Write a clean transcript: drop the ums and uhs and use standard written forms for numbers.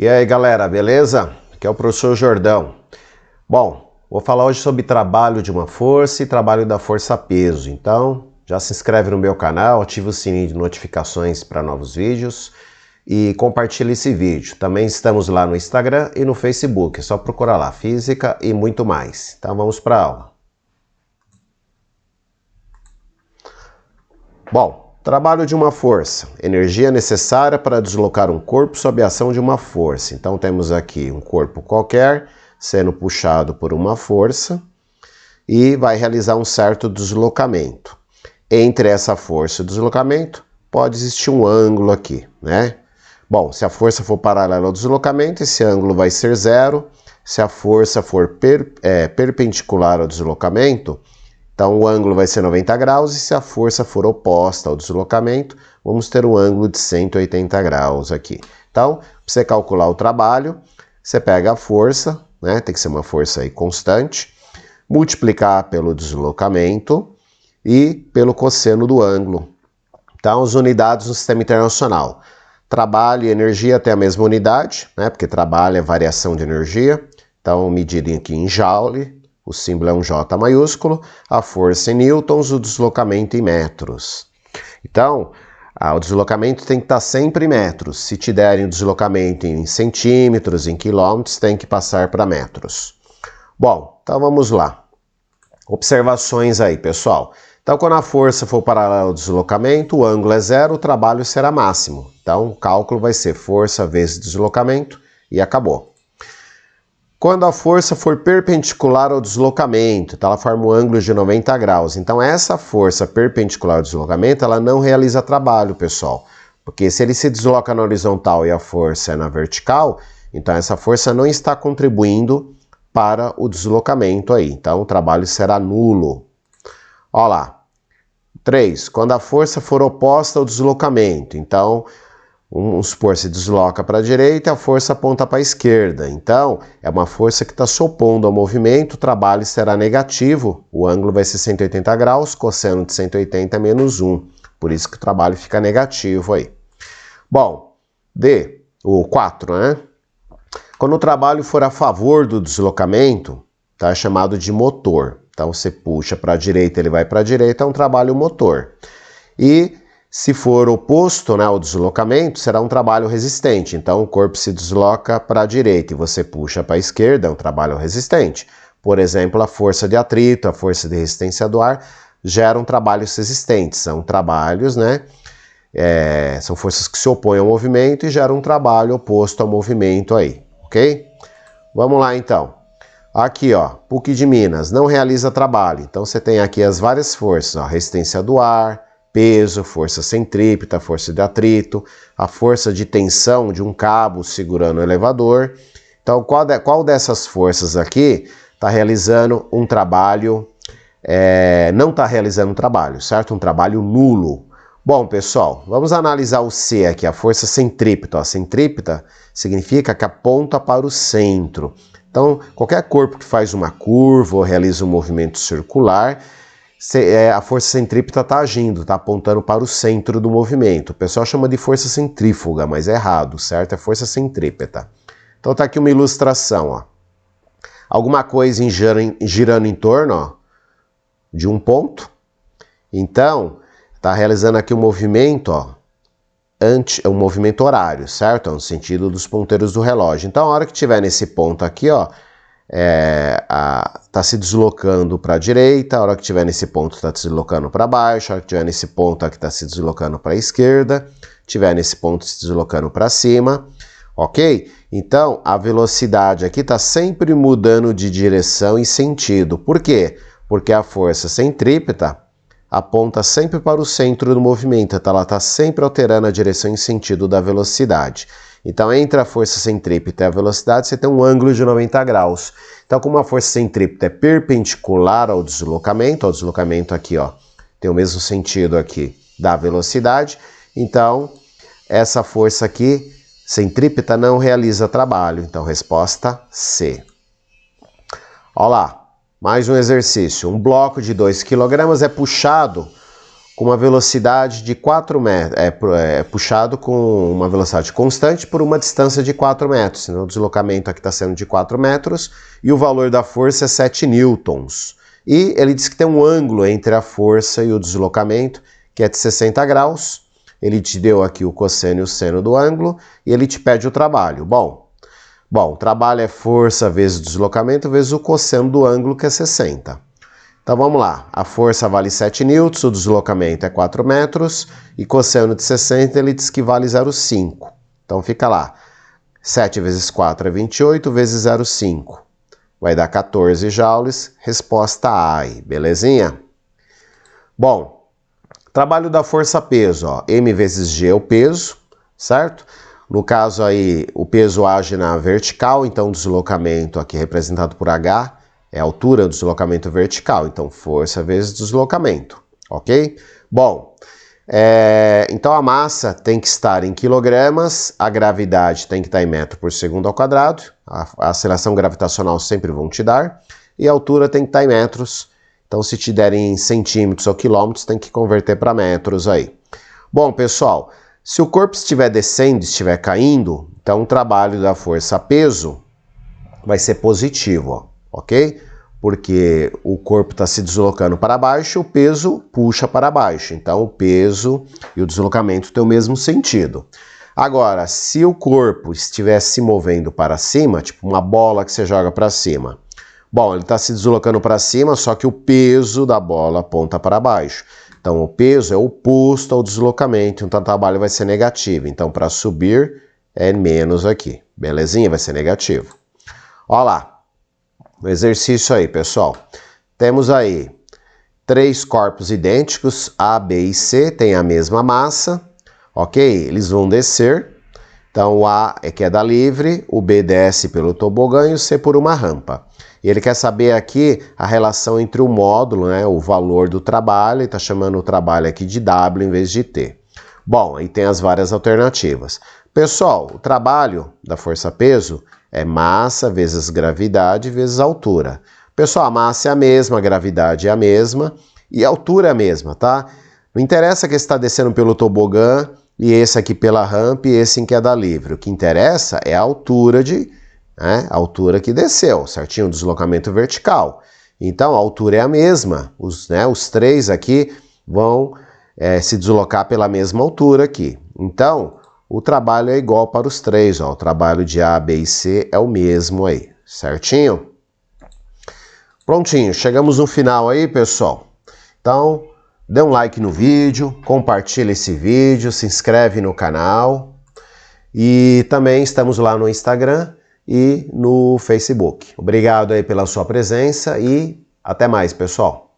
E aí galera, beleza? Aqui é o professor Jordão. Bom, vou falar hoje sobre trabalho de uma força e trabalho da força peso. Então, já se inscreve no meu canal, ativa o sininho de notificações para novos vídeos e compartilha esse vídeo. Também estamos lá no Instagram e no Facebook, é só procurar lá, Física e muito mais. Então vamos para a aula. Bom, trabalho de uma força, energia necessária para deslocar um corpo sob a ação de uma força. Então temos aqui um corpo qualquer sendo puxado por uma força e vai realizar um certo deslocamento. Entre essa força e o deslocamento pode existir um ângulo aqui, né? Bom, se a força for paralela ao deslocamento, esse ângulo vai ser zero. Se a força for perpendicular ao deslocamento, então o ângulo vai ser 90 graus, e se a força for oposta ao deslocamento, vamos ter um ângulo de 180 graus aqui. Então, para você calcular o trabalho, você pega a força, né, tem que ser uma força aí constante, multiplicar pelo deslocamento e pelo cosseno do ângulo. Então, as unidades no sistema internacional. Trabalho e energia têm a mesma unidade, né, porque trabalho é variação de energia, então medida aqui em joule. O símbolo é um J maiúsculo, a força em newtons, o deslocamento em metros. Então, o deslocamento tem que estar sempre em metros. Se te derem o deslocamento em centímetros, em quilômetros, tem que passar para metros. Bom, então vamos lá. Observações aí, pessoal. Então, quando a força for paralela ao deslocamento, o ângulo é zero, o trabalho será máximo. Então, o cálculo vai ser força vezes deslocamento e acabou. Quando a força for perpendicular ao deslocamento, então ela forma um ângulo de 90 graus. Então essa força perpendicular ao deslocamento, ela não realiza trabalho, pessoal. Porque se ele se desloca na horizontal e a força é na vertical, então essa força não está contribuindo para o deslocamento aí. Então o trabalho será nulo. Olha lá. 3. Quando a força for oposta ao deslocamento, então vamos supor, se desloca para a direita e a força aponta para a esquerda. Então, é uma força que está se opondo ao movimento, o trabalho será negativo, o ângulo vai ser 180 graus, cosseno de 180 é menos 1. Por isso que o trabalho fica negativo aí. Bom, o 4, né? Quando o trabalho for a favor do deslocamento, tá, é chamado de motor. Então, você puxa para a direita, ele vai para a direita, é um trabalho motor. E se for oposto, né, ao deslocamento, será um trabalho resistente. Então, o corpo se desloca para a direita e você puxa para a esquerda, é um trabalho resistente. Por exemplo, a força de atrito, a força de resistência do ar, geram trabalhos resistentes. São trabalhos, né, são forças que se opõem ao movimento e geram um trabalho oposto ao movimento aí, ok? Vamos lá, então. Aqui, ó, PUC de Minas, não realiza trabalho. Então, você tem aqui as várias forças, ó, resistência do ar, peso, força centrípeta, força de atrito, a força de tensão de um cabo segurando o elevador. Então, qual dessas forças aqui está realizando um trabalho, não está realizando um trabalho, certo? Um trabalho nulo. Bom, pessoal, vamos analisar o C aqui, a força centrípeta. A centrípeta significa que aponta para o centro. Então, qualquer corpo que faz uma curva ou realiza um movimento circular, a força centrípeta está agindo, está apontando para o centro do movimento. O pessoal chama de força centrífuga, mas é errado, certo? É força centrípeta. Então está aqui uma ilustração, ó. Alguma coisa girando em torno, ó, de um ponto. Então, está realizando aqui um movimento, ó, um movimento horário, certo? No sentido dos ponteiros do relógio. Então, a hora que estiver nesse ponto aqui, ó, está se deslocando para a direita, a hora que estiver nesse ponto está se deslocando para baixo, a hora que estiver nesse ponto aqui está se deslocando para a esquerda, estiver nesse ponto se deslocando para cima, ok? Então a velocidade aqui está sempre mudando de direção e sentido. Por quê? Porque a força centrípeta aponta sempre para o centro do movimento, então ela está sempre alterando a direção e sentido da velocidade. Então, entre a força centrípeta e a velocidade, você tem um ângulo de 90 graus. Então, como a força centrípeta é perpendicular ao deslocamento aqui, ó, tem o mesmo sentido aqui da velocidade, então, essa força aqui, centrípeta, não realiza trabalho. Então, resposta C. Olha lá, mais um exercício. Um bloco de 2 kg é puxado com uma velocidade de 4 metros, puxado com uma velocidade constante por uma distância de 4 metros. Então, o deslocamento aqui está sendo de 4 metros e o valor da força é 7 newtons. E ele diz que tem um ângulo entre a força e o deslocamento, que é de 60 graus. Ele te deu aqui o cosseno e o seno do ângulo e ele te pede o trabalho. Bom, o trabalho é força vezes o deslocamento vezes o cosseno do ângulo, que é 60. Então vamos lá, a força vale 7 newtons, o deslocamento é 4 metros e cosseno de 60 ele diz que vale 0,5. Então fica lá, 7 vezes 4 é 28 vezes 0,5. Vai dar 14 joules, resposta A aí, belezinha? Bom, trabalho da força-peso, ó, M vezes G é o peso, certo? No caso aí, o peso age na vertical, então o deslocamento aqui representado por H é a altura do deslocamento vertical, então força vezes deslocamento, ok? Bom, então a massa tem que estar em quilogramas, a gravidade tem que estar em metro por segundo ao quadrado, a aceleração gravitacional sempre vão te dar, e a altura tem que estar em metros, então se te derem em centímetros ou quilômetros, tem que converter para metros aí. Bom, pessoal, se o corpo estiver descendo, estiver caindo, então o trabalho da força-peso vai ser positivo, ó. Ok? Porque o corpo está se deslocando para baixo, o peso puxa para baixo. Então, o peso e o deslocamento têm o mesmo sentido. Agora, se o corpo estiver se movendo para cima, tipo uma bola que você joga para cima, bom, ele está se deslocando para cima, só que o peso da bola aponta para baixo. Então, o peso é oposto ao deslocamento, então o trabalho vai ser negativo. Então, para subir, é menos aqui. Belezinha? Vai ser negativo. Olha lá. O exercício aí, pessoal. Temos aí 3 corpos idênticos, A, B e C, têm a mesma massa, ok? Eles vão descer. Então, o A é queda livre, o B desce pelo tobogã e o C por uma rampa. E ele quer saber aqui a relação entre o módulo, né, o valor do trabalho, ele está chamando o trabalho aqui de W em vez de T. Bom, aí tem as várias alternativas. Pessoal, o trabalho da força-peso é massa vezes gravidade vezes altura. Pessoal, a massa é a mesma, a gravidade é a mesma e a altura é a mesma, tá? Não interessa que está descendo pelo tobogã e esse aqui pela rampa e esse em queda livre. O que interessa é a altura a altura que desceu, certinho? O deslocamento vertical. Então, a altura é a mesma. Os 3 aqui vão se deslocar pela mesma altura aqui. Então, o trabalho é igual para os 3, ó. O trabalho de A, B e C é o mesmo aí, certinho? Prontinho, chegamos no final aí, pessoal. Então, dê um like no vídeo, compartilha esse vídeo, se inscreve no canal. E também estamos lá no Instagram e no Facebook. Obrigado aí pela sua presença e até mais, pessoal.